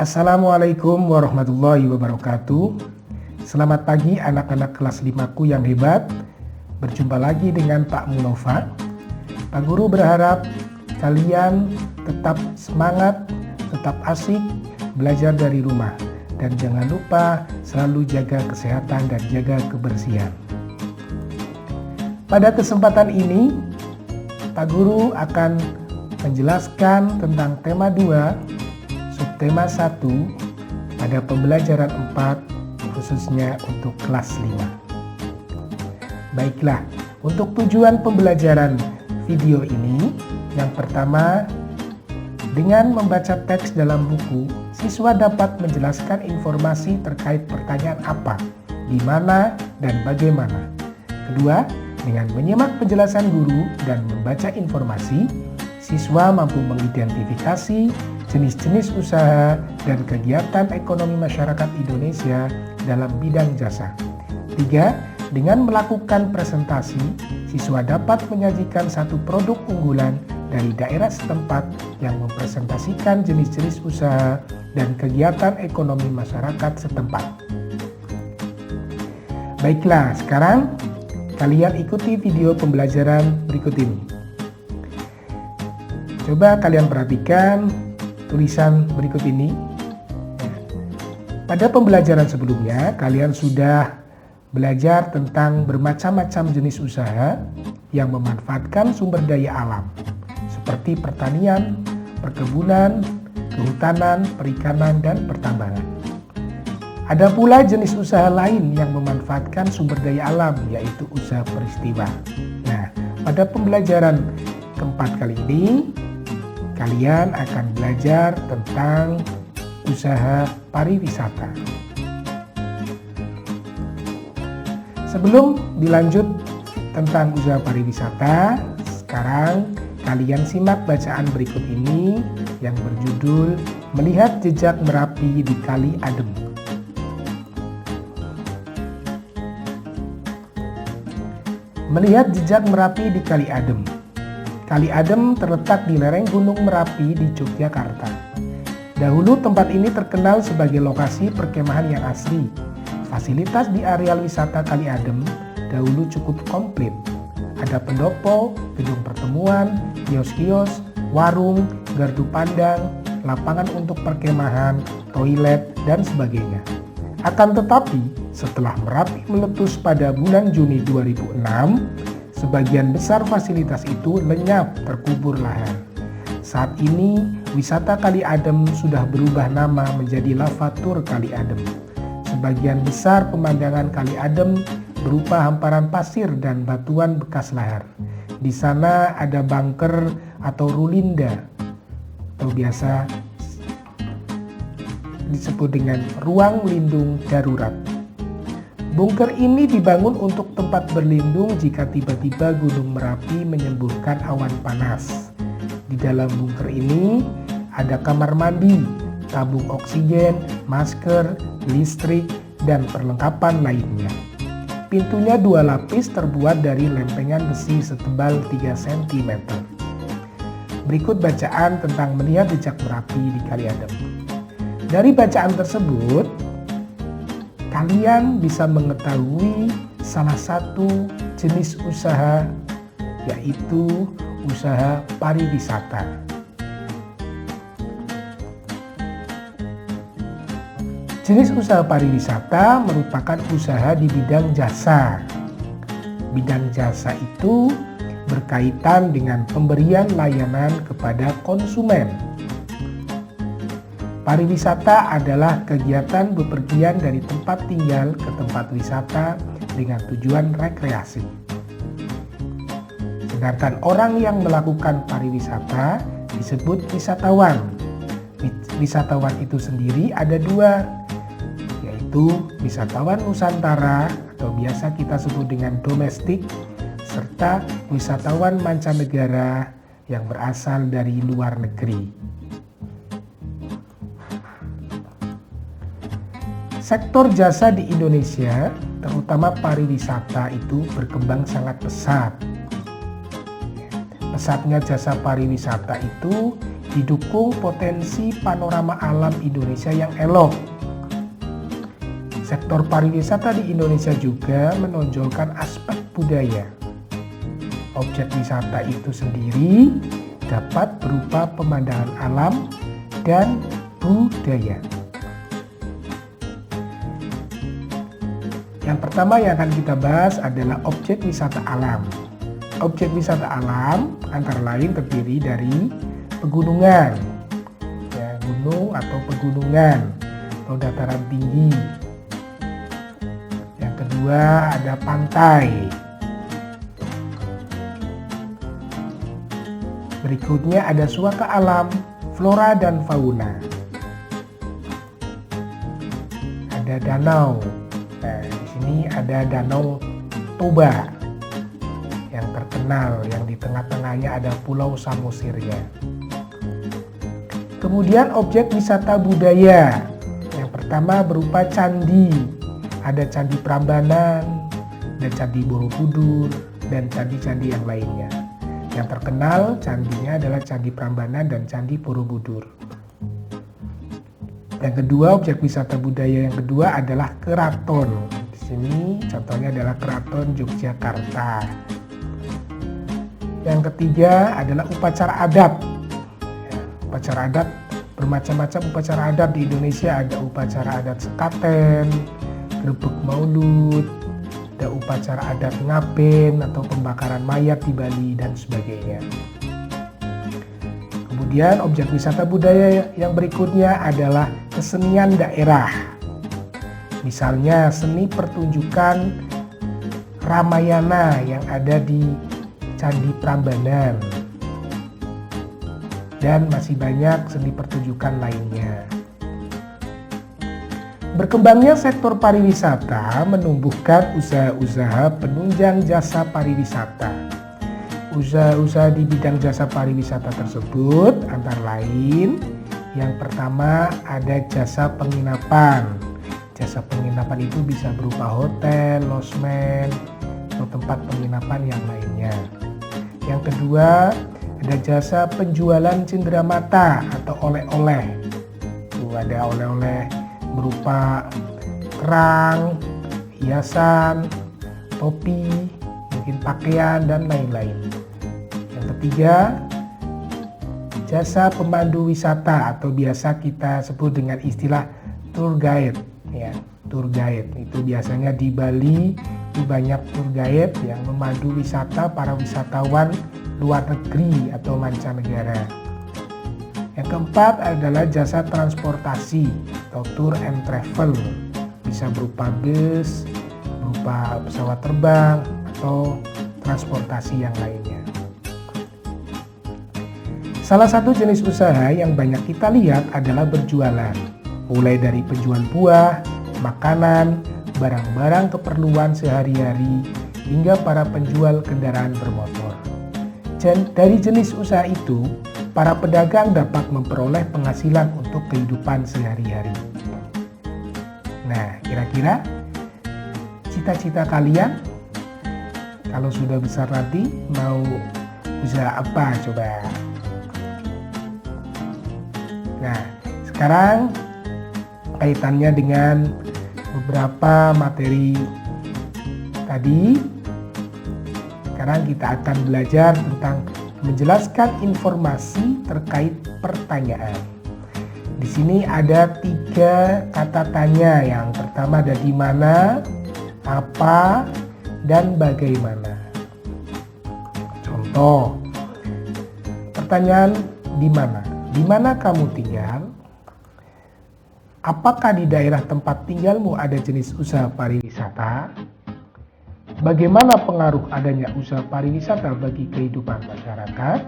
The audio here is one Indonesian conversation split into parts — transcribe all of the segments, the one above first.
Assalamualaikum warahmatullahi wabarakatuh. Selamat pagi anak-anak kelas 5ku yang hebat. Berjumpa lagi dengan Pak Munova. Pak Guru berharap kalian tetap semangat, tetap asik belajar dari rumah. Dan jangan lupa selalu jaga kesehatan dan jaga kebersihan. Pada kesempatan ini, Pak Guru akan menjelaskan tentang tema 2, subtema 1 pada pembelajaran 4 khususnya untuk kelas 5. Baiklah, untuk tujuan pembelajaran video ini, yang pertama, dengan membaca teks dalam buku, siswa dapat menjelaskan informasi terkait pertanyaan apa, di mana, dan bagaimana. Kedua, dengan menyimak penjelasan guru dan membaca informasi, siswa mampu mengidentifikasi jenis-jenis usaha dan kegiatan ekonomi masyarakat Indonesia dalam bidang jasa. 3. Dengan melakukan presentasi, siswa dapat menyajikan satu produk unggulan dari daerah setempat yang mempresentasikan jenis-jenis usaha dan kegiatan ekonomi masyarakat setempat. Baiklah, sekarang kalian ikuti video pembelajaran berikut ini. Coba kalian perhatikan tulisan berikut ini. Pada pembelajaran sebelumnya, kalian sudah belajar tentang bermacam-macam jenis usaha yang memanfaatkan sumber daya alam, seperti pertanian, perkebunan, kehutanan, perikanan, dan pertambangan. Ada pula jenis usaha lain yang memanfaatkan sumber daya alam, yaitu usaha peristiwa. Nah, pada pembelajaran keempat kali ini, kalian akan belajar tentang usaha pariwisata. Sebelum dilanjut tentang usaha pariwisata, sekarang kalian simak bacaan berikut ini yang berjudul Melihat Jejak Merapi di Kali Adem. Melihat jejak Merapi di Kali Adem. Kali Adem terletak di lereng Gunung Merapi di Yogyakarta. Dahulu tempat ini terkenal sebagai lokasi perkemahan yang asri. Fasilitas di areal wisata Kali Adem dahulu cukup komplit. Ada pendopo, gedung pertemuan, kios-kios, warung, gardu pandang, lapangan untuk perkemahan, toilet, dan sebagainya. Akan tetapi, setelah Merapi meletus pada bulan Juni 2006, sebagian besar fasilitas itu lenyap terkubur lahar. Saat ini, wisata Kali Adem sudah berubah nama menjadi Lavatur Kali Adem. Sebagian besar pemandangan Kali Adem berupa hamparan pasir dan batuan bekas lahar. Di sana ada bunker atau rulinda, atau biasa disebut dengan ruang lindung darurat. Bunker ini dibangun untuk tempat berlindung jika tiba-tiba Gunung Merapi menyemburkan awan panas. Di dalam bunker ini ada kamar mandi, tabung oksigen, masker, listrik, dan perlengkapan lainnya. Pintunya 2 lapis terbuat dari lempengan besi setebal 3 cm. Berikut bacaan tentang melihat jejak Merapi di Kali Adem. Dari bacaan tersebut, kalian bisa mengetahui salah satu jenis usaha, yaitu usaha pariwisata. Jenis usaha pariwisata merupakan usaha di bidang jasa. Bidang jasa itu berkaitan dengan pemberian layanan kepada konsumen. Pariwisata adalah kegiatan bepergian dari tempat tinggal ke tempat wisata dengan tujuan rekreasi. Sedangkan orang yang melakukan pariwisata disebut wisatawan. Wisatawan itu sendiri ada 2, yaitu wisatawan Nusantara atau biasa kita sebut dengan domestik, serta wisatawan mancanegara yang berasal dari luar negeri. Sektor jasa di Indonesia, terutama pariwisata, itu berkembang sangat pesat. Pesatnya jasa pariwisata itu didukung potensi panorama alam Indonesia yang elok. Sektor pariwisata di Indonesia juga menonjolkan aspek budaya. Objek wisata itu sendiri dapat berupa pemandangan alam dan budaya. Yang pertama yang akan kita bahas adalah objek wisata alam. Objek wisata alam antara lain terdiri dari pegunungan, ya, gunung atau pegunungan atau dataran tinggi. Yang kedua ada pantai. Berikutnya ada suaka alam, flora dan fauna. Ada danau. Nah, di sini ada Danau Toba yang terkenal, yang di tengah-tengahnya ada Pulau Samosirnya. Kemudian objek wisata budaya. Yang pertama berupa candi. Ada Candi Prambanan, ada Candi Borobudur, dan candi-candi yang lainnya. Yang terkenal candinya adalah Candi Prambanan dan Candi Borobudur. Yang kedua, objek wisata budaya yang kedua adalah keraton. Di sini contohnya adalah Keraton Yogyakarta. Yang ketiga adalah upacara adat. Upacara adat, bermacam-macam upacara adat di Indonesia. Ada upacara adat sekaten, grebek maulud, ada upacara adat ngaben atau pembakaran mayat di Bali dan sebagainya. Kemudian objek wisata budaya yang berikutnya adalah kesenian daerah. Misalnya seni pertunjukan Ramayana yang ada di Candi Prambanan. Dan masih banyak seni pertunjukan lainnya. Berkembangnya sektor pariwisata menumbuhkan usaha-usaha penunjang jasa pariwisata. Usaha-usaha di bidang jasa pariwisata tersebut antara lain yang pertama ada jasa penginapan. Jasa penginapan itu bisa berupa hotel, losmen, atau tempat penginapan yang lainnya. Yang kedua ada jasa penjualan cenderamata atau oleh-oleh. Tuh ada oleh-oleh berupa kerang, hiasan, topi, mungkin pakaian dan lain-lain. Yang ketiga, jasa pemandu wisata atau biasa kita sebut dengan istilah tour guide. Ya, tour guide itu biasanya di Bali itu banyak tour guide yang memandu wisata para wisatawan luar negeri atau mancanegara. Yang keempat adalah jasa transportasi atau tour and travel. Bisa berupa bus, berupa pesawat terbang, atau transportasi yang lainnya. Salah satu jenis usaha yang banyak kita lihat adalah berjualan. Mulai dari penjual buah, makanan, barang-barang keperluan sehari-hari, hingga para penjual kendaraan bermotor. Dari jenis usaha itu, para pedagang dapat memperoleh penghasilan untuk kehidupan sehari-hari. Nah, kira-kira cita-cita kalian kalau sudah besar nanti mau usaha apa coba? Nah, sekarang kaitannya dengan beberapa materi tadi. Sekarang kita akan belajar tentang menjelaskan informasi terkait pertanyaan. Di sini ada 3 kata tanya. Yang pertama ada di mana, apa, dan bagaimana. Contoh, pertanyaan di mana? Di mana kamu tinggal? Apakah di daerah tempat tinggalmu ada jenis usaha pariwisata? Bagaimana pengaruh adanya usaha pariwisata bagi kehidupan masyarakat?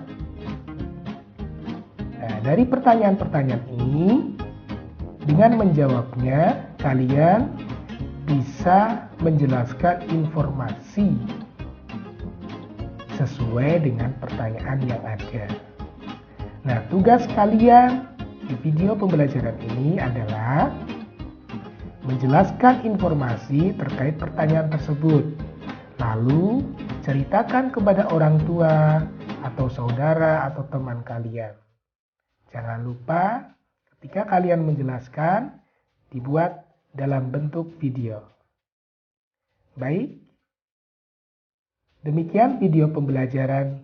Nah, dari pertanyaan-pertanyaan ini, dengan menjawabnya, kalian bisa menjelaskan informasi sesuai dengan pertanyaan yang ada. Nah, tugas kalian di video pembelajaran ini adalah menjelaskan informasi terkait pertanyaan tersebut. Lalu, ceritakan kepada orang tua atau saudara atau teman kalian. Jangan lupa ketika kalian menjelaskan, dibuat dalam bentuk video. Baik, demikian video pembelajaran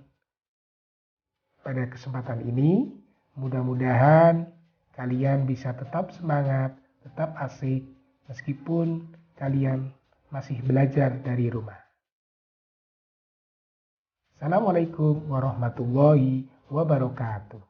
pada kesempatan ini. Mudah-mudahan kalian bisa tetap semangat, tetap asik, meskipun kalian masih belajar dari rumah. Assalamualaikum warahmatullahi wabarakatuh.